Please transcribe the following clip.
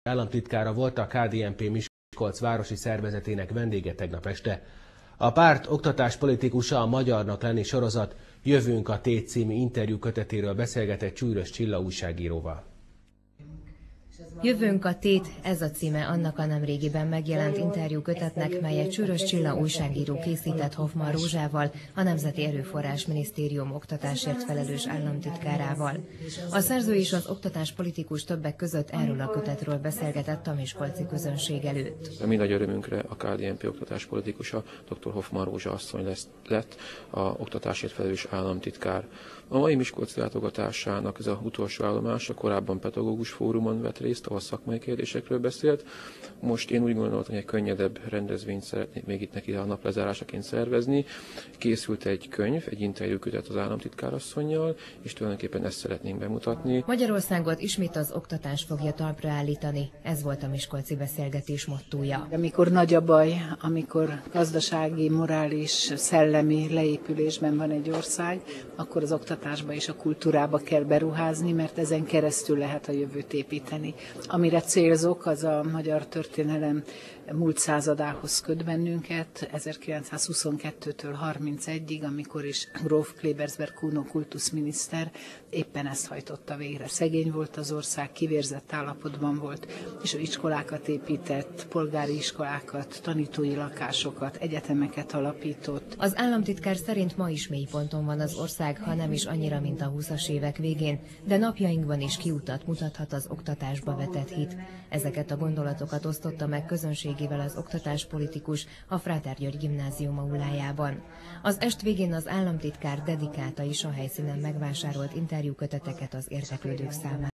államtitkára volt a KDNP Miskolc városi szervezetének vendége tegnap este. A párt oktatáspolitikusa a Magyarnak lenni sorozat Jövünk a Tét című interjú kötetéről beszélgetett Csűrös Csilla újságíróval. Jövünk a Tét, ez a címe annak a nemrégiben megjelent interjú kötetnek, melyet Csűrös Csilla újságíró készített Hoffmann Rózsával, a Nemzeti Erőforrás Minisztérium oktatásért felelős államtitkárával. A szerző és az oktatáspolitikus többek között erről a kötetről beszélgetett a miskolci közönség előtt. Mi nagy örömünkre a KDNP oktatáspolitikusa, dr. Hoffmann Rózsa asszony lett a oktatásért felelős államtitkár. A mai miskolci látogatásának ez az utolsó állomása, korábban pedagógus fórumon vett részt, ahol szakmai kérdésekről beszélt. Most én úgy gondoltam, hogy egy könnyedebb rendezvényt szeretnék még itt neki a nap lezárásaként szervezni. Készült egy könyv, egy interjúkötet az államtitkárasszonnyal, és tulajdonképpen ezt szeretnénk bemutatni. Magyarországot ismét az oktatás fogja talpra állítani. Ez volt a miskolci beszélgetés mottója. Amikor nagy a baj, amikor gazdasági, morális, szellemi leépülésben van egy ország, akkor az oktatásba és a kultúrába kell beruházni, mert ezen keresztül lehet a jövőt építeni. Amire célzok, az a magyar történelem múlt századához köt bennünket, 1922-től 31-ig, amikor is gróf Klebersberg Kuno kultuszminiszter éppen ezt hajtotta végre. Szegény volt az ország, kivérzett állapotban volt, és iskolákat épített, polgári iskolákat, tanítói lakásokat, egyetemeket alapított. Az államtitkár szerint ma is mélyponton van az ország, ha nem is annyira, mint a 20-as évek végén, de napjainkban is kiutat mutathat az oktatásba vetett hit. Ezeket a gondolatokat osztotta meg közönségével az oktatáspolitikus a Fráter György gimnázium aulájában. Az est végén az államtitkár dedikálta is a helyszínen megvásárolt interjúköteteket az érdeklődők számára.